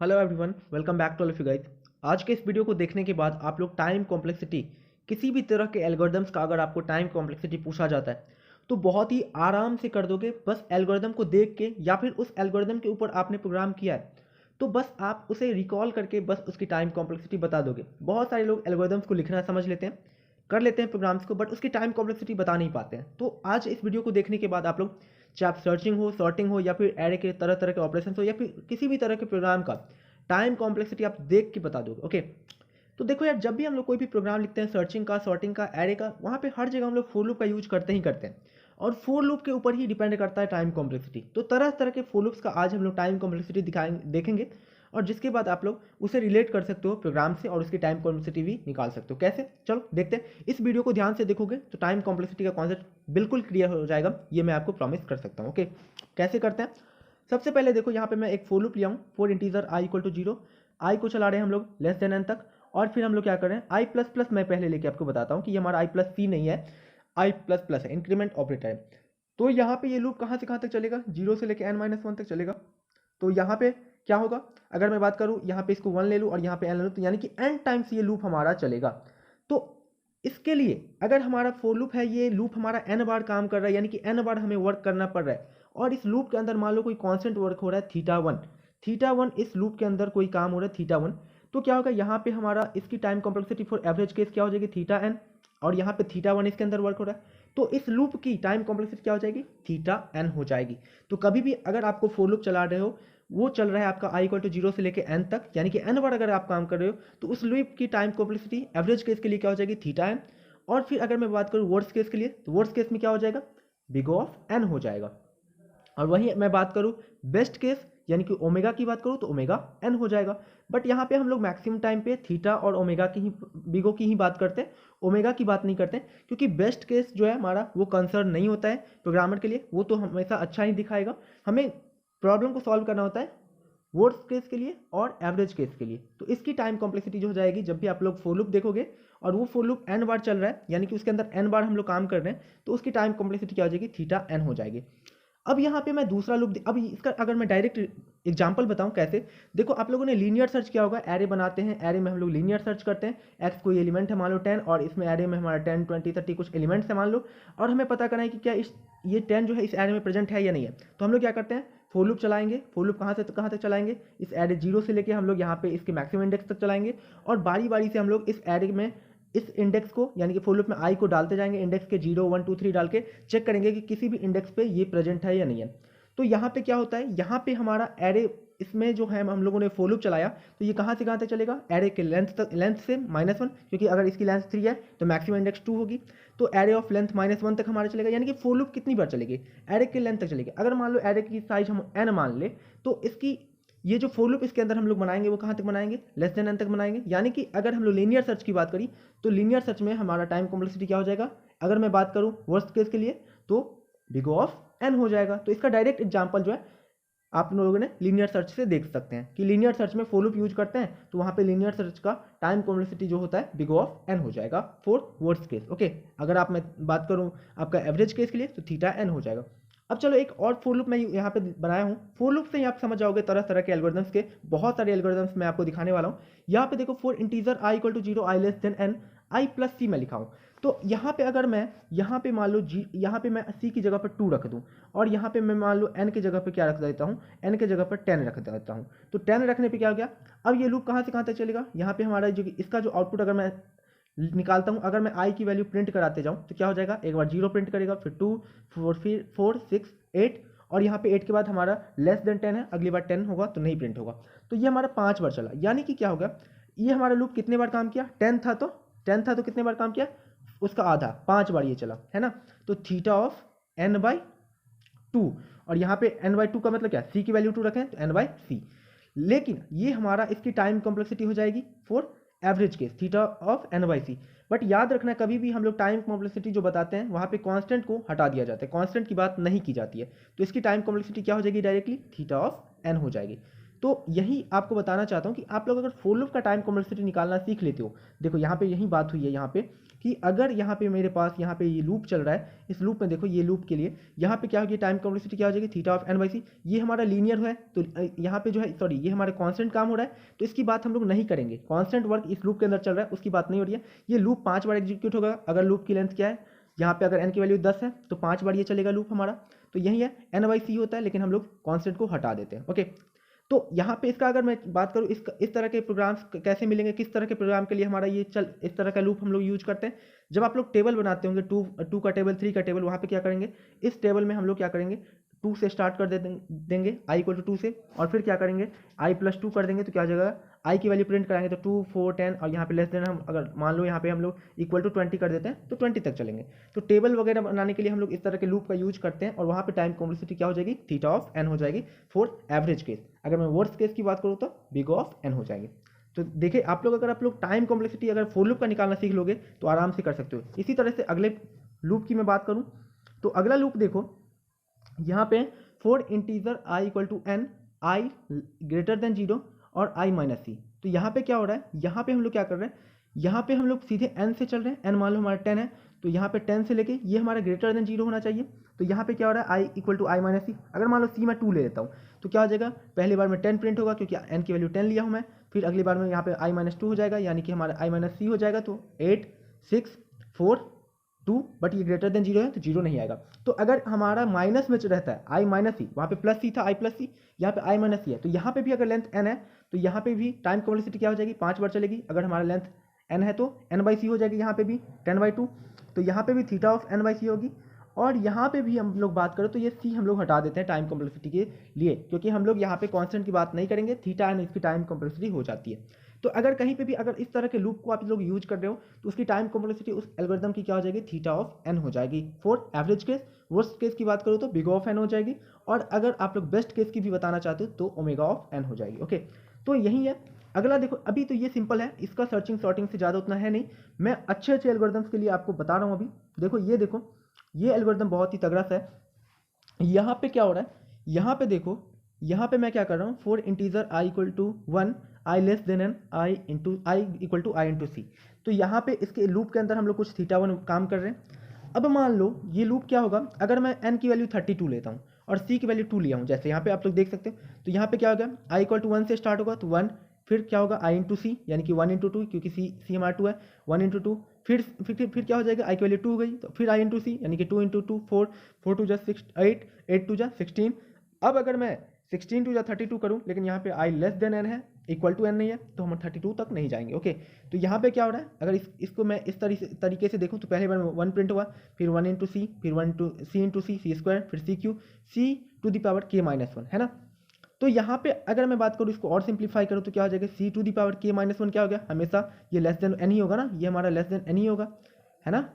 Hello everyone, welcome back to all of you guys. आज के इस वीडियो को देखने के बाद आप लोग टाइम कॉम्प्लेक्सिटी, किसी भी तरह के एल्गोरिदम्स का अगर आपको टाइम कॉम्प्लेक्सिटी पूछा जाता है तो बहुत ही आराम से कर दोगे। बस एल्गोरिदम को देख के या फिर उस एल्गोरिदम के ऊपर आपने प्रोग्राम किया है तो बस आप उसे रिकॉल करके बस उसकी टाइम कॉम्प्लेक्सिटी बता दोगे। बहुत सारे लोग एल्गोरिदम्स को लिखना समझ लेते हैं, कर लेते हैं प्रोग्राम्स को, बट उसकी टाइम कॉम्प्लेक्सिटी बता नहीं पाते हैं। तो आज इस वीडियो को देखने के बाद आप लोग, चाहे आप सर्चिंग हो, सॉर्टिंग हो, या फिर एरे के तरह तरह के ऑपरेशन हो, या फिर किसी भी तरह के प्रोग्राम का टाइम कॉम्प्लेक्सिटी आप देख के बता दोगे। ओके, तो देखो यार, जब भी हम लोग कोई भी प्रोग्राम लिखते हैं, सर्चिंग का, सॉर्टिंग का, एरे का, वहाँ पे हर जगह हम लोग फोर लूप का यूज करते ही करते हैं, और फोर लूप के ऊपर ही डिपेंड करता है टाइम कॉम्प्लेक्सिटी। तो तरह तरह के फोर लूप्स का आज हम लोग टाइम कॉम्प्लेक्सिटी दिखाएंगे, देखेंगे, और जिसके बाद आप लोग उसे रिलेट कर सकते हो प्रोग्राम से और उसकी टाइम कॉम्प्लेक्सिटी भी निकाल सकते हो। कैसे, चलो देखते हैं। इस वीडियो को ध्यान से देखोगे तो टाइम कॉम्प्लेक्सिटी का कॉन्सेप्ट बिल्कुल क्लियर हो जाएगा, ये मैं आपको प्रॉमिस कर सकता हूँ। ओके, कैसे करते हैं? सबसे पहले देखो, यहाँ पे मैं एक फोर लूप लिया हूँ, for integer i equal to zero, i को चला रहे हैं हम लोग लेस देन एन तक, और फिर हम लोग क्या कर रहे हैं, आई प्लस प्लस मैं पहले लेके आपको बताता हूँ कि ये हमारा आई प्लस सी नहीं है, आई प्लस प्लस है, इंक्रीमेंट ऑपरेटर है। तो यहाँ पे ये लूप कहाँ से कहाँ तक चलेगा, जीरो से लेकर एन माइनस वन तक चलेगा। तो यहाँ पे क्या होगा, अगर मैं बात करूँ यहाँ पे इसको वन ले लूँ और यहाँ पे एन ले लूँ, तो यानी कि एन टाइम्स ये लूप हमारा चलेगा। तो इसके लिए अगर हमारा फोर लूप है, ये लूप हमारा एन बार काम कर रहा है, यानी कि एन बार हमें वर्क करना पड़ रहा है, और इस लूप के अंदर मान लो कोई कांस्टेंट वर्क हो रहा है थीटा वन, थीटा वन इस लूप के अंदर कोई काम हो रहा है थीटा वन। तो क्या होगा, यहाँ पे हमारा इसकी time complexity for average case क्या हो जाएगी, थीटा एन, और यहाँ पे थीटा वन इसके अंदर वर्क हो रहा है, तो इस लूप की टाइम कॉम्प्लेक्सिटी क्या हो जाएगी, थीटा एन हो जाएगी। तो कभी भी अगर आपको फोर लूप चला रहे हो, वो चल रहा है आपका आई इक्वल टू जीरो से लेकर एन तक, यानी कि एन बार अगर आप काम कर रहे हो, तो उस लूप की टाइम कॉम्प्लेक्सिटी एवरेज केस के लिए क्या हो जाएगी, थीटा एन। और फिर अगर मैं बात करूँ वर्स्ट केस के लिए, तो वर्स्ट केस में क्या हो जाएगा, बिग ऑफ एन हो जाएगा। और वहीं मैं बात करूँ बेस्ट केस, यानी कि ओमेगा की बात करूँ, तो ओमेगा एन हो जाएगा। बट यहाँ पे हम लोग मैक्सिमम टाइम पे थीटा और ओमेगा की ही, बिगो की ही बात करते हैं, ओमेगा की बात नहीं करते हैं, क्योंकि बेस्ट केस जो है हमारा वो कंसर्न नहीं होता है प्रोग्रामर के लिए, वो तो हमेशा अच्छा ही दिखाएगा। हमें प्रॉब्लम को सॉल्व करना होता है वर्स्ट केस के लिए और एवरेज केस के लिए। तो इसकी टाइम कॉम्प्लेक्सिटी जो हो जाएगी, जब भी आप लोग फोर लूप देखोगे और वो फोर लूप एन बार चल रहा है, यानी कि उसके अंदर एन बार हम लोग काम कर रहे हैं, तो उसकी टाइम कॉम्प्लेक्सिटी क्या हो जाएगी, थीटा एन हो जाएगी। अब यहाँ पे मैं दूसरा लूप, अब इसका अगर मैं डायरेक्ट एग्जांपल बताऊँ कैसे, देखो आप लोगों ने लीनियर सर्च किया होगा, एरे बनाते हैं, एरे में हम लोग लीनियर सर्च करते हैं, एक्स कोई एलिमेंट है मान लो 10, और इसमें एरे में हमारा 10 20 30 कुछ एलिमेंट्स है मान लो, और हमें पता करना है कि क्या इस ये 10 जो है इस एरे में प्रेजेंट है या नहीं है। तो हम लोग क्या करते हैं, फोर लूप चलाएंगे। फोर लूप कहाँ से कहाँ तक चलाएंगे, इस एरे जीरो से लेके हम लोग यहाँ पे इसके मैक्सिमम इंडेक्स तक चलाएंगे, और बारी बारी से हम लोग इस एरे में इस इंडेक्स को, यानी कि फोर लूप में आई को डालते जाएंगे, इंडेक्स के 0 1 2 3 डाल के चेक करेंगे कि किसी भी इंडेक्स पे ये प्रेजेंट है या नहीं है। तो यहाँ पे क्या होता है, यहाँ पे हमारा एरे, इसमें जो है हम लोगों ने फोर लूप चलाया, तो ये कहाँ से कहाँ तक चलेगा, एरे के लेंथ तक, लेंथ से माइनस वन, क्योंकि अगर इसकी लेंथ 3 है तो मैक्सिमम इंडेक्स 2 होगी, तो array of length minus one तक हमारा चलेगा। यानी कि फोर लूप कितनी बार चलेगी, एरे के लेंथ तक चलेगी। अगर मान लो एरे की साइज हम एन मान ले, तो इसकी ये जो फोर लूप इसके अंदर हम लोग बनाएंगे वो कहाँ तक बनाएंगे, लेस देन एन तक बनाएंगे। यानी कि अगर हम लोग लीनियर सर्च की बात करी, तो लीनियर सर्च में हमारा टाइम कॉम्प्लेक्सिटी क्या हो जाएगा, अगर मैं बात करूँ वर्स्ट केस के लिए, तो बिग ऑफ एन हो जाएगा। तो इसका डायरेक्ट एग्जाम्पल जो है आप लोगों ने लीनियर सर्च से देख सकते हैं कि लीनियर सर्च में फोर लूप यूज करते हैं, तो वहाँ पे लीनियर सर्च का टाइम कॉम्प्लेक्सिटी जो होता है बिग ऑफ एन हो जाएगा फॉर वर्स्ट केस। ओके, अगर आप मैं बात करूँ आपका एवरेज केस के लिए, तो थीटा एन हो जाएगा। अब चलो एक और फोर लूप मैं यहाँ पे बनाया हूँ, फोर लूप से ही आप समझ जाओगे तरह तरह के एल्गोरिदम्स के, बहुत सारे एल्गोरिदम्स मैं आपको दिखाने वाला हूँ। यहाँ पे देखो, for integer i equal to zero, i less than n, i plus c मैं लिखा हूँ। तो यहाँ पे अगर मैं यहाँ पे मान लो जी, यहाँ पे मैं सी की जगह पर 2 रख दूँ, और यहाँ पे मैं मान लो एन की जगह पे क्या रख देता हूँ, एन की जगह पर 10 रख देता हूँ। तो 10 रखने पे क्या हो गया, अब ये लूप कहाँ से कहाँ तक चलेगा, यहाँ पे हमारा जो इसका जो आउटपुट अगर मैं निकालता हूँ, अगर मैं आई की वैल्यू प्रिंट कराते जाऊँ, तो क्या हो जाएगा, एक बार 0 प्रिंट करेगा, फिर 2 4 फिर 4 6 8, और यहाँ पे 8 के बाद हमारा लेस देन 10 है, अगली बार 10 होगा तो नहीं प्रिंट होगा। तो ये हमारा 5 बार चला, यानी कि क्या होगा, ये हमारा लूप कितने बार काम किया, 10 था तो कितने बार काम किया, उसका आधा, 5 बार ये चला है ना। तो theta of n by two, और यहाँ पे एन बाई टू का मतलब क्या, सी की वैल्यू 2 रखें तो एन बाई सी। लेकिन ये हमारा इसकी टाइम कॉम्प्लेक्सिटी हो जाएगी for average case, theta of n by c. But याद रखना, कभी भी हम लोग टाइम कॉम्प्लेक्सिटी जो बताते हैं, वहाँ पे कांस्टेंट को हटा दिया जाता है, कांस्टेंट की बात नहीं की जाती है। तो इसकी टाइम कॉम्प्लेक्सिटी क्या हो जाएगी, डायरेक्टली थीटा ऑफ एन हो जाएगी। तो यही आपको बताना चाहता हूँ कि आप लोग अगर फॉर लूप का टाइम कॉम्प्लेक्सिटी निकालना सीख लेते हो, देखो यहाँ पे यही बात हुई है यहाँ पे कि अगर यहाँ पे मेरे पास यहाँ पे ये लूप चल रहा है, इस लूप में देखो ये लूप के लिए यहाँ पे क्या होगी, टाइम कॉम्प्लेक्सिटी क्या हो जाएगी, थीटा ऑफ एन बाई सी। ये हमारा लीनियर है तो यहाँ पे जो है सॉरी ये हमारा कांस्टेंट काम हो रहा है, तो इसकी बात हम लोग नहीं करेंगे। कांस्टेंट वर्क इस लूप के अंदर चल रहा है उसकी बात नहीं हो रही है। ये लूप 5 बार एग्जीक्यूट होगा। अगर लूप की लेंथ क्या है, यहाँ पे अगर एन की वैल्यू 10 है तो 5 बार ये चलेगा लूप हमारा। तो यही है एन बाई सी होता है, लेकिन हम लोग कांस्टेंट को हटा देते हैं। ओके, तो यहाँ पे इसका अगर मैं बात करूँ इस तरह के प्रोग्राम्स कैसे मिलेंगे, किस तरह के प्रोग्राम के लिए हमारा ये इस तरह का लूप हम लोग यूज करते हैं। जब आप लोग टेबल बनाते होंगे, टू का टेबल, 3 का टेबल, वहाँ पे क्या करेंगे, इस टेबल में हम लोग क्या करेंगे, 2 से स्टार्ट कर देंगे आई इक्वल टू 2 से, और फिर क्या करेंगे आई प्लस 2 कर देंगे। तो क्या हो जाएगा, आई की वैल्यू प्रिंट कराएंगे तो 2, 4, 10, और यहाँ पे लेस देन हम अगर मान लो यहाँ पे हम लोग इक्वल टू 20 कर देते हैं तो 20 तक चलेंगे। तो टेबल वगैरह बनाने के लिए हम लोग इस तरह के लूप का यूज करते हैं, और वहाँ पे टाइम कॉम्प्लेक्सिटी क्या हो जाएगी, थीटा ऑफ एन हो जाएगी फॉर एवरेज केस। अगर मैं वर्स्ट केस की बात करूँ तो बिग ऑफ एन हो जाएगी। तो देखिए आप लोग, अगर आप लोग टाइम कॉम्प्लेक्सिटी अगर फॉर लूप का निकालना सीख लोगे तो आराम से कर सकते हो। इसी तरह से अगले लूप की मैं बात करूँ तो अगला लूप देखो, यहाँ पे for integer i equal to n, i greater than 0 और आई माइनस सी। तो यहाँ पे क्या हो रहा है, यहाँ पे हम लोग क्या कर रहे हैं, यहाँ पे हम लोग सीधे n से चल रहे हैं। n मान लो हमारा 10 है, तो यहाँ पे 10 से लेके ये हमारा ग्रेटर देन 0 होना चाहिए। तो यहाँ पे क्या हो रहा है, आई इक्वल टू आई माइनस सी। अगर मान लो सी मैं 2 ले लेता हूँ तो क्या हो जाएगा, पहली बार में 10 प्रिंट होगा क्योंकि n की वैल्यू 10 लिया हूँ मैं। फिर अगली बार में यहाँ पे आई माइनस 2 हो जाएगा, यानी कि हमारा आई माइनस सी हो जाएगा। तो 8, 6, 4, 2, बट ये ग्रेटर देन 0 है तो 0 नहीं आएगा। तो अगर हमारा माइनस में रहता है आई माइनस सी, वहाँ पे प्लस सी था, आई प्लस सी, यहाँ पे आई माइनस सी है, तो यहाँ पे भी अगर लेंथ n है तो यहाँ पे भी टाइम कॉम्प्लेक्सिटी क्या हो जाएगी, 5 बार चलेगी। अगर हमारा लेंथ n है तो n बाई सी हो जाएगी, यहाँ पे भी 10/2। तो यहाँ पे भी थीटा ऑफ n बाई सी होगी। और यहाँ पे भी हम लोग बात करें तो ये सी हम लोग हटा देते हैं टाइम कॉम्प्लेक्सिटी के लिए, क्योंकि हम लोग यहाँ पे कांस्टेंट की बात नहीं करेंगे, थीटा एन इसकी टाइम कॉम्प्लेक्सिटी हो जाती है। तो अगर कहीं पे भी अगर इस तरह के लूप को आप लोग यूज कर रहे हो तो उसकी टाइम कॉम्प्लेक्सिटी उस एल्गोरिथम की क्या हो जाएगी, थीटा ऑफ एन हो जाएगी for average case. Worst case की बात करो तो बिग ऑफ एन हो जाएगी, और अगर आप लोग बेस्ट केस की भी बताना चाहते हो तो ओमेगा ऑफ एन हो जाएगी। ओके, तो यही है। अगला देखो, अभी तो ये सिंपल है, इसका सर्चिंग सॉर्टिंग से ज़्यादा उतना है नहीं। मैं अच्छे अच्छे एल्गोरिथम्स के लिए आपको बता रहा हूँ अभी। देखो ये एल्गोरिथम बहुत ही तगड़ा सा है। यहाँ पे क्या हो रहा है, यहाँ पे देखो, यहाँ पे मैं क्या कर रहा हूँ, for integer i equal to 1, i less than n, i equal to i into c. तो यहाँ पे इसके लूप के अंदर हम लोग कुछ थीटा 1 काम कर रहे हैं। अब मान लो ये लूप क्या होगा, अगर मैं n की वैल्यू 32 लेता हूँ और c की वैल्यू 2 लिया हूँ, जैसे यहाँ पे आप लोग देख सकते हो। तो यहाँ पे क्या होगा, i इक्वल टू 1 से स्टार्ट होगा तो 1, फिर क्या होगा i इंटू सी, यानी कि 1 इंटू 2, क्योंकि c हमारा 2 है, 1 इंटू 2, फिर क्या हो जाएगा, i की वैल्यू 2 हो गई, तो फिर i इंटू सी, यानी कि 2 इंटू 2 4, 4 टू जा 6, 8, 8 टू जा 16। अब अगर मैं 16 टू या 32 करूं, लेकिन यहाँ पे i लेस देन n है, इक्वल टू n नहीं है, तो हम 32 तक नहीं जाएंगे। ओके, तो यहाँ पे क्या हो रहा है, अगर इसको मैं इस तरीके से देखूं तो पहले बार 1 प्रिंट हुआ, फिर 1 इंटू सी, फिर 1 इंटू सी सी स्क्वायर, फिर c cube, c to the power k minus 1, है ना। तो यहाँ पे अगर मैं बात करूँ, इसको और सिंप्लीफाई करूँ तो क्या हो जाएगा, c to the power k minus 1 क्या हो गया, हमेशा ये लेस देन n ही होगा ना, ये हमारा लेस देन n ही होगा, है ना,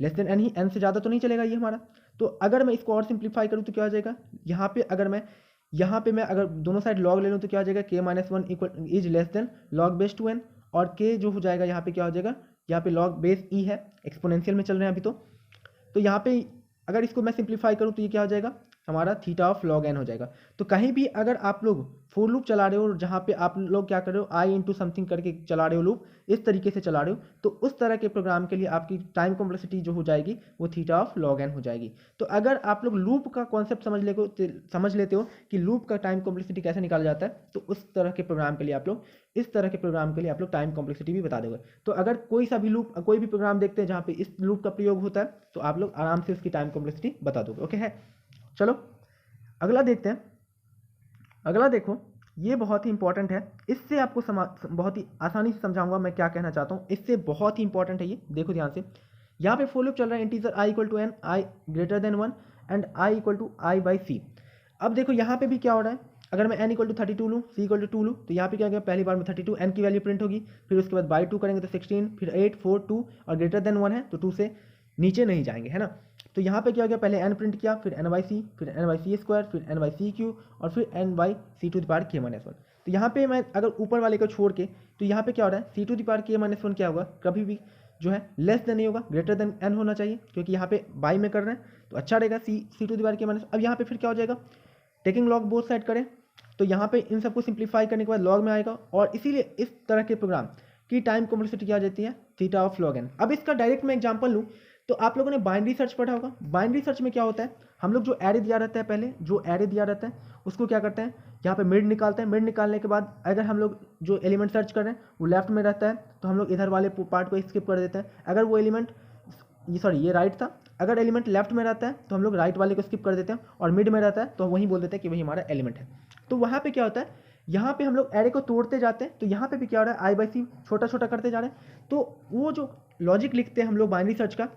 लेस देन n ही, n से ज़्यादा तो नहीं चलेगा ये हमारा। तो अगर मैं इसको और सिंप्लीफाई करूँ तो क्या हो जाएगा, यहाँ पे अगर दोनों साइड लॉग ले लूँ तो क्या हो जाएगा, k minus 1 equal is less than log base two n, और k जो हो जाएगा यहाँ पे क्या हो जाएगा, यहाँ पे लॉग बेस e है, एक्सपोनेंशियल में चल रहे हैं अभी। तो यहाँ पे अगर इसको मैं सिंप्लीफाई करूँ तो ये क्या हो जाएगा, हमारा थीटा ऑफ लॉग एन हो जाएगा। तो कहीं भी अगर आप लोग फॉर लूप चला रहे हो, जहाँ पे आप लोग क्या कर रहे हो, आई इंटू समथिंग करके चला रहे हो लूप, इस तरीके से चला रहे हो, तो उस तरह के प्रोग्राम के लिए आपकी टाइम कॉम्प्लेक्सिटी जो हो जाएगी वो थीटा ऑफ लॉग एन हो जाएगी। तो अगर आप लोग लूप का कॉन्सेप्ट समझ लेते हो कि लूप का टाइम कॉम्प्लेक्सिटी कैसे निकाला जाता है, तो उस तरह के प्रोग्राम के लिए आप लोग टाइम कॉम्प्लेक्सिटी भी बता दोगे। तो अगर कोई भी प्रोग्राम देखते हैं जहाँ पे इस लूप का प्रयोग होता है, तो आप लोग आराम से उसकी टाइम कॉम्प्लेक्सिटी बता दोगे। ओके है, चलो अगला देखते हैं। अगला देखो, ये बहुत ही इंपॉर्टेंट है, इससे आपको बहुत ही आसानी से समझाऊंगा मैं क्या कहना चाहता हूँ, इससे बहुत ही इंपॉर्टेंट है ये। देखो ध्यान से, यहाँ पे फॉर लूप चल रहा है, integer i equal to n, i greater than 1 and i equal to i by c. अब देखो यहाँ पे भी क्या हो रहा है, अगर मैं n इक्वल टू 32 लूँ, c इक्वल टू 2 लूँ, तो यहाँ पे क्या हो गया, पहली बार में 32 n की वैल्यू प्रिंट होगी, फिर उसके बाद बाई 2 करेंगे तो 16, फिर 8, 4, 2 और ग्रेटर देन 1 है तो 2 से नीचे नहीं जाएंगे, है ना। तो यहाँ पे क्या हो गया, पहले n प्रिंट किया, फिर n बाई सी, फिर n बाई सी स्क्वायर, फिर n बाई सी क्यू, और फिर n by c to the power k minus 1। तो यहाँ पे मैं अगर ऊपर वाले को छोड़ के, तो यहाँ पे क्या हो रहा है, c to the power k minus 1 क्या होगा, कभी भी जो है लेस देन नहीं होगा, ग्रेटर देन n होना चाहिए, क्योंकि यहाँ पे बाई में कर रहे हैं तो अच्छा रहेगा, c to the power k minus. अब यहाँ पे फिर क्या हो जाएगा, टेकिंग लॉग बोथ साइड करें तो यहाँ पे इन सबको सिंप्लीफाई करने के बाद लॉग में आएगा, और इसीलिए इस तरह के प्रोग्राम की टाइम कॉम्प्लेक्सिटी क्या हो जाती है, थीटा ऑफ log n। अब इसका डायरेक्ट मैं एग्जांपल लूँ तो आप लोगों ने बाइनरी सर्च पढ़ा होगा। बाइनरी सर्च में क्या होता है, हम लोग जो एरे दिया रहता है, पहले जो एरे दिया रहता है उसको क्या करते हैं, यहाँ पे मिड निकालते हैं। मिड निकालने के बाद अगर हम लोग जो एलिमेंट सर्च कर रहे हैं वो लेफ्ट में रहता है तो हम लोग इधर वाले पार्ट को स्किप कर देते हैं। अगर वो एलिमेंट ये राइट था, अगर एलिमेंट लेफ्ट में रहता है तो हम लोग राइट वाले को स्किप कर देते हैं, और मिड में रहता है तो वहीं बोल देते हैं कि वही हमारा एलिमेंट है। तो वहाँ पे क्या होता है, यहाँ पे हम लोग एरे को तोड़ते जाते हैं, तो यहाँ पे भी क्या हो रहा है, आई बाई सी छोटा छोटा करते जा रहे हैं। तो वो जो लॉजिक लिखते हैं हम लोग बाइनरी सर्च का,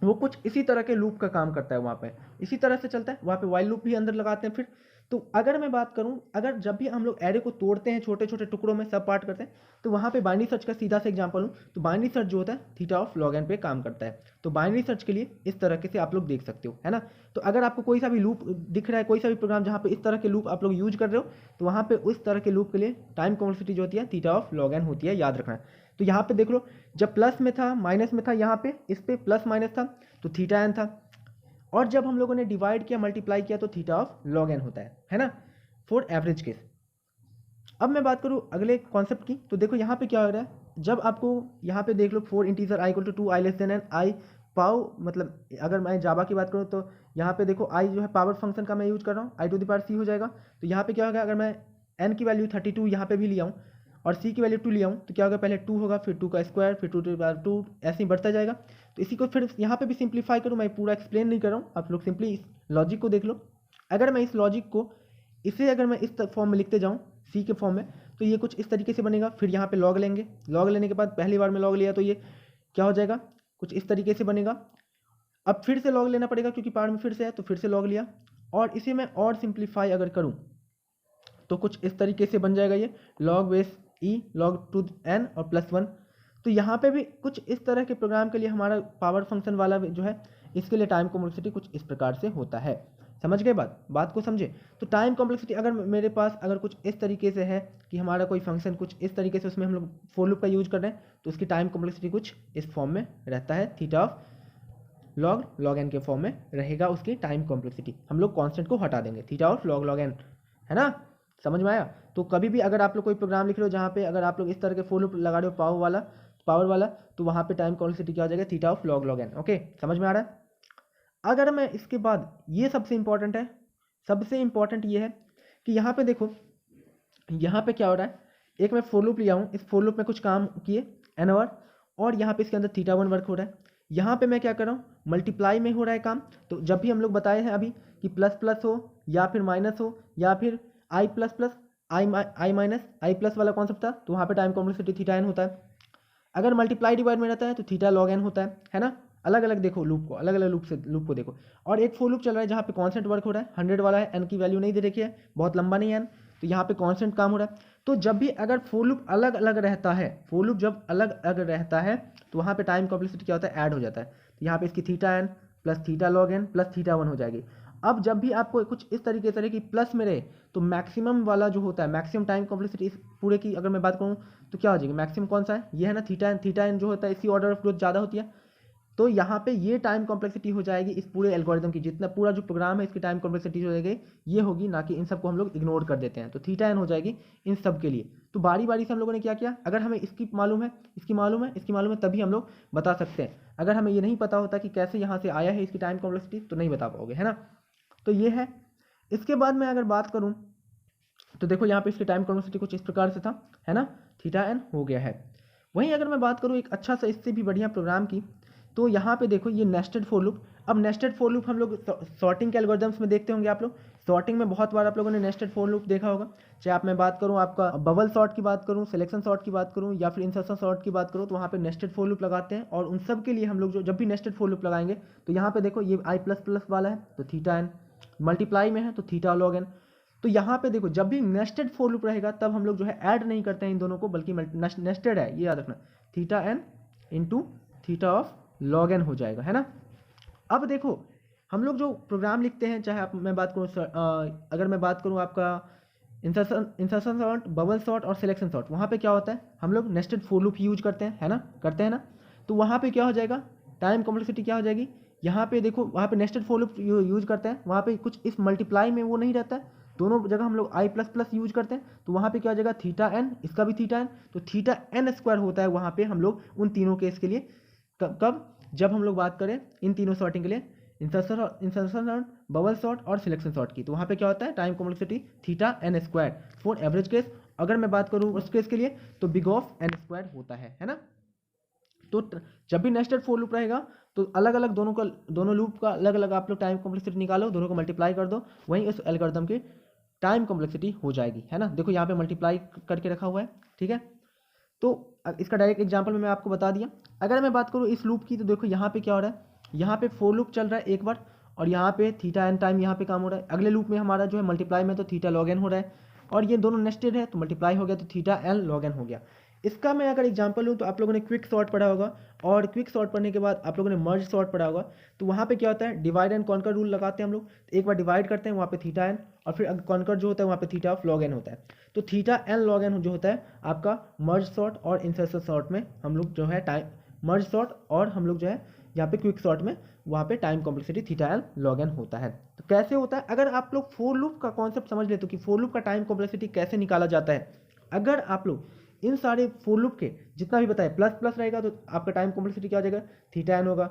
वो कुछ इसी तरह के लूप का काम करता है। वहाँ पे इसी तरह से चलता है, वहाँ पे वाइल लूप भी अंदर लगाते हैं फिर। तो अगर मैं बात करूँ, अगर जब भी हम लोग एरे को तोड़ते हैं छोटे छोटे टुकड़ों में, सब पार्ट करते हैं, तो वहाँ पे बाइनरी सर्च का सीधा सा एग्जांपल हूँ, तो बाइनरी सर्च जो होता है थीटा ऑफ log n पे काम करता है। तो बाइनरी सर्च के लिए इस तरह से आप लोग देख सकते हो, है ना। तो अगर आपको कोई सा भी लूप दिख रहा है, कोई सा भी प्रोग्राम जहाँ पे इस तरह के लूप आप लोग यूज कर रहे हो, तो वहाँ पे उस तरह के लूप के लिए टाइम कॉम्प्लेक्सिटी जो होती है थीटा ऑफ log n होती है, याद रखना है। तो यहाँ पे देख लो, जब प्लस में था माइनस में था, यहाँ पे इस पे प्लस माइनस था तो थीटा n था, और जब हम लोगों ने डिवाइड किया मल्टीप्लाई किया तो थीटा ऑफ log n होता है ना, फॉर एवरेज केस। अब मैं बात करूँ अगले कॉन्सेप्ट की, तो देखो यहाँ पे क्या हो रहा है, जब आपको यहाँ पे देख लो for integer i equal to 2 i less than n i pow, मतलब अगर मैं जावा की बात करूँ तो यहाँ पे देखो आई जो है पावर फंक्शन का मैं यूज कर रहा हूँ, आई टू द पावर सी हो जाएगा। तो यहाँ पे क्या होगा, अगर मैं एन की वैल्यू 32 यहाँ पे भी लिया हूँ और सी की वैल्यू 2 लिया हूँ, तो क्या होगा, पहले 2 होगा, फिर 2 का स्क्वायर, फिर 2 टू द पावर 2, ऐसे ही बढ़ता जाएगा। तो इसी को फिर यहाँ पे भी सिंप्लीफाई करूँ, मैं पूरा एक्सप्लेन नहीं कर रहा हूँ, आप लोग सिंपली इस लॉजिक को देख लो। अगर मैं इस लॉजिक को इसे अगर मैं इस फॉर्म में लिखते जाऊँ सी के फॉर्म में, तो ये कुछ इस तरीके से बनेगा। फिर यहाँ पे लॉग लेंगे, लॉग लेने के बाद पहली बार में लॉग लिया तो ये क्या हो जाएगा, कुछ इस तरीके से बनेगा। अब फिर से लॉग लेना पड़ेगा क्योंकि पार्ट में फिर से है, तो फिर से लॉग लिया, और इसे मैं और सिंप्लीफाई अगर करूँ तो कुछ इस तरीके से बन जाएगा ये log base E log to N और +1। तो यहाँ पे भी कुछ इस तरह के प्रोग्राम के लिए हमारा पावर फंक्शन वाला जो है, इसके लिए टाइम कॉम्प्लेक्सिटी कुछ इस प्रकार से होता है। समझ गए बात को समझे। तो टाइम कॉम्प्लेक्सिटी अगर मेरे पास अगर कुछ इस तरीके से है कि हमारा कोई फंक्शन कुछ इस तरीके से उसमें हम लोग फॉर लूप का यूज कर रहे हैं, तो उसकी टाइम कॉम्प्लेक्सिटी कुछ इस फॉर्म में रहता है, थीटा ऑफ log n के फॉर्म में रहेगा उसकी टाइम कॉम्प्लेक्सिटी। हम लोग कांस्टेंट को हटा देंगे, थीटा ऑफ log n, है ना, समझ में आया। तो कभी भी अगर आप लोग कोई प्रोग्राम लिख रहे हो जहाँ पे अगर आप लोग इस तरह के फॉर लूप लगा रहे हो पावर वाला, तो वहाँ पे टाइम कॉम्प्लेक्सिटी क्या हो जाएगा, theta of log n। Okay, समझ में आ रहा है। अगर मैं इसके बाद, ये सबसे इंपॉर्टेंट है, सबसे इंपॉर्टेंट ये है कि यहाँ पे देखो, यहाँ पे क्या हो रहा है, एक मैं फॉर लूप लिया हूँ, इस फॉर लूप में कुछ काम किए एन आवर, और यहाँ पे इसके अंदर थीटा 1 वर्क हो रहा है। यहाँ पे मैं क्या कर रहा हूँ, मल्टीप्लाई में हो रहा है काम। तो जब भी हम लोग बताए हैं अभी कि प्लस प्लस हो या फिर माइनस हो या फिर आई प्लस प्लस आई माइनस आई प्लस वाला कॉन्सेप्ट था, तो वहाँ पे टाइम कॉम्प्लेक्सिटी थीटा एन होता है। अगर मल्टीप्लाई डिवाइड में रहता है तो थीटा log n होता है ना। अलग अलग देखो लूप को, अलग अलग लूप को देखो। और एक फॉर लूप चल रहा है जहाँ पे कांस्टेंट वर्क हो रहा है, 100 वाला है, n की वैल्यू नहीं दे रखी है, बहुत लंबा नहीं है n, तो यहाँ पे कांस्टेंट काम हो रहा है। तो जब भी अगर फॉर लूप अलग अलग रहता है, फॉर लूप जब अलग अलग रहता है तो वहाँ पे टाइम कॉम्प्लेक्सिटी क्या होता है, ऐड हो जाता है। तो यहाँ पे इसकी theta n plus theta log n plus theta 1 हो जाएगी। अब जब भी आपको कुछ इस तरीके से रहे कि प्लस में रहे, तो मैक्सिमम वाला जो होता है, मैक्सिमम टाइम कॉम्प्लेक्सिटी इस पूरे की अगर मैं बात करूँ तो क्या हो जाएगी, मैक्सिमम कौन सा है, ये है ना, थीटा एन जो होता है, इसी ऑर्डर ऑफ ग्रोथ ज़्यादा होती है। तो यहाँ पे ये टाइम कॉम्प्लेक्सिटी हो जाएगी इस पूरे एल्गोरिदम की, जितना पूरा जो प्रोग्राम है इसकी टाइम कॉम्प्लेक्सिटी हो जाएगी ये होगी, ना कि इन सबको हम लोग इग्नोर कर देते हैं। तो थीटा एन हो जाएगी इन सब के लिए। तो बारी बारी से हम लोगों ने क्या किया, अगर हमें इसकी मालूम है, इसकी मालूम है, इसकी मालूम है, तभी हम लोग बता सकते हैं। अगर हमें ये नहीं पता होता कि कैसे यहाँ से आया है इसकी टाइम कॉम्प्लेक्सिटी, तो नहीं बता पाओगे, है ना। तो ये है। इसके बाद मैं अगर बात करूँ तो देखो यहाँ पे इसकी टाइम कॉम्प्लेक्सिटी कुछ इस प्रकार से था, है ना, थीटा एन हो गया है। वहीं अगर मैं बात करूँ एक अच्छा सा इससे भी बढ़िया प्रोग्राम की, तो यहाँ पे देखो ये नेस्टेड फॉर लूप। अब नेस्टेड फॉर लूप हम लोग सॉर्टिंग के एल्गोरिदम्स में देखते होंगे आप लोग, सॉर्टिंग में बहुत बार आप लोगों ने नेस्टेड फॉर लूप देखा होगा। चाहे आप मैं बात करूँ आपका बबल सॉर्ट की बात करूँ, सिलेक्शन सॉर्ट की बात करूँ, या फिर इंसर्शन सॉर्ट की बात करूँ, तो वहाँ पे नेस्टेड फॉर लूप लगाते हैं। और उन सब के लिए हम लोग जो जब भी नेस्टेड फॉर लूप लगाएंगे, तो यहाँ पे देखो ये आई प्लस प्लस वाला है तो थीटा एन, मल्टीप्लाई में है तो थीटा log n। तो यहाँ पे देखो जब भी नेस्टेड फॉर लूप रहेगा तब हम लोग जो है ऐड नहीं करते हैं इन दोनों को, बल्कि नेस्टेड है, ये याद रखना, theta n into theta of log n हो जाएगा, है ना। अब देखो हम लोग जो प्रोग्राम लिखते हैं, चाहे आप मैं बात करूँ अगर मैं बात करूँ आपका इंसर्शन सॉर्ट, बबल सॉर्ट और सिलेक्शन सॉर्ट, वहाँ पे क्या होता है, हम लोग नेस्टेड फॉर लूप यूज करते हैं, है ना, करते हैं ना। तो वहाँ पे क्या हो जाएगा, टाइम कॉम्प्लेक्सिटी क्या हो जाएगी, यहाँ पे देखो वहाँ पे नेस्टेड फॉर लूप यूज करते हैं, वहाँ पे कुछ इस मल्टीप्लाई में वो नहीं रहता है, दोनों जगह हम लोग आई प्लस प्लस यूज करते हैं, तो वहाँ पे क्या हो जाएगा थीटा एन, इसका भी थीटा एन, तो थीटा एन स्क्वायर होता है वहाँ पे हम लोग उन तीनों केस के लिए। कब? जब हम लोग बात करें इन तीनों शॉर्टिंग के लिए, इंसर्शन शॉर्ट, बबल शॉर्ट और सिलेक्शन शॉर्ट की, तो वहाँ पे क्या होता है time complexity theta n square for average case. अगर मैं बात करूँ उस केस के लिए तो बिग ऑफ एन स्क्वायर होता है ना। तो जब भी नेस्टेड फॉर लूप रहेगा तो अलग अलग दोनों लूप का अलग अलग आप लोग टाइम कॉम्प्लेक्सिटी निकालो, दोनों को मल्टीप्लाई कर दो, वहीं उस एल्गोरिथम की टाइम कॉम्प्लेक्सिटी हो जाएगी, है ना। देखो यहाँ पे मल्टीप्लाई करके रखा हुआ है, ठीक है। तो इसका डायरेक्ट एग्जांपल में मैं आपको बता दिया। अगर मैं बात करूँ इस लूप की, तो देखो यहाँ पे क्या हो रहा है, यहाँ पे फॉर लूप चल रहा है एक बार, और यहाँ पे थीटा एन टाइम यहाँ पे काम हो रहा है। अगले लूप में हमारा जो है मल्टीप्लाई में तो थीटा लॉग एन हो रहा है, और ये दोनों नेस्टेड है तो मल्टीप्लाई हो गया तो थीटा एन लॉग एन हो गया। इसका मैं अगर एग्जांपल लूँ तो आप लोगों ने क्विक सॉर्ट पढ़ा होगा, और क्विक सॉर्ट पढ़ने के बाद आप लोगों ने मर्ज सॉर्ट पढ़ा होगा। तो वहाँ पे क्या होता है डिवाइड एंड कॉन्कर रूल लगाते हैं हम लोग, एक बार डिवाइड करते हैं वहाँ पे थीटा एन, और फिर कॉन्कर जो होता है वहाँ पे थीटा ऑफ लॉग एन होता है। तो थीटा एन लॉग एन जो होता है आपका मर्ज सॉर्ट और इंसर्शन सॉर्ट में हम लोग जो है टाइम मर्ज सॉर्ट, और हम लोग जो है यहाँ पे क्विक सॉर्ट में वहाँ पे time complexity theta N log N होता है। तो कैसे होता है, अगर आप लोग फोर लूप का कॉन्सेप्ट समझ लेते हो कि फोर लूप का टाइम कॉम्प्लेक्सिटी कैसे निकाला जाता है, अगर आप लोग इन सारे फोर लूप के जितना भी बताए प्लस प्लस रहेगा तो आपका टाइम कॉम्प्लेक्सिटी क्या हो जाएगा थीटा एन होगा,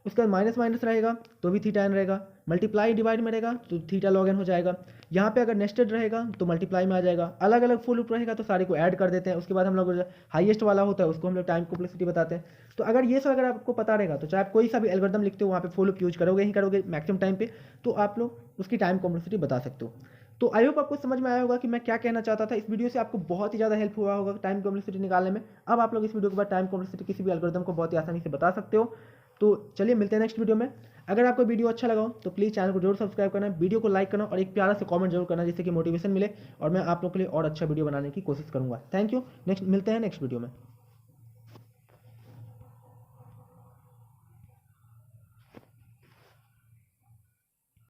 उसके बाद माइनस माइनस रहेगा तो भी थीटा एन रहेगा, मल्टीप्लाई डिवाइड में रहेगा तो थीटा लॉग एन हो जाएगा। यहाँ पे अगर नेस्टेड रहेगा तो मल्टीप्लाई में आ जाएगा, अलग अलग फोर लूप रहेगा तो सारे को ऐड कर देते हैं, उसके बाद हम लोग हाईएस्ट वाला होता है उसको हम लोग टाइम कॉम्प्लेक्सिटी बताते हैं। तो अगर ये सब अगर आपको पता रहेगा तो चाहे आप कोई सा भी एल्गोरिथम लिखते हो वहाँ पे फोर लूप यूज करोगे ही करोगे मैक्सिमम टाइम पे, तो आप लोग उसकी टाइम कॉम्प्लेक्सिटी बता सकते हो। तो आई होप आपको समझ में आया होगा कि मैं क्या कहना चाहता था। इस वीडियो से आपको बहुत ही ज़्यादा हेल्प हुआ होगा टाइम कॉम्प्लेक्सिटी निकालने में। अब आप लोग इस वीडियो के बाद टाइम कॉम्प्लेक्सिटी किसी भी एल्गोरिथम को बहुत ही आसानी से बता सकते हो। तो चलिए मिलते हैं नेक्स्ट वीडियो में। अगर आपको वीडियो अच्छा लगा हो तो प्लीज़ चैनल को जरूर सब्सक्राइब करना, वीडियो को लाइक करना और एक प्यारा से कमेंट जरूर करना, जिससे कि मोटिवेशन मिले और मैं आप लोग के लिए और अच्छा वीडियो बनाने की कोशिश करूंगा। थैंक यू, नेक्स्ट मिलते हैं नेक्स्ट वीडियो में।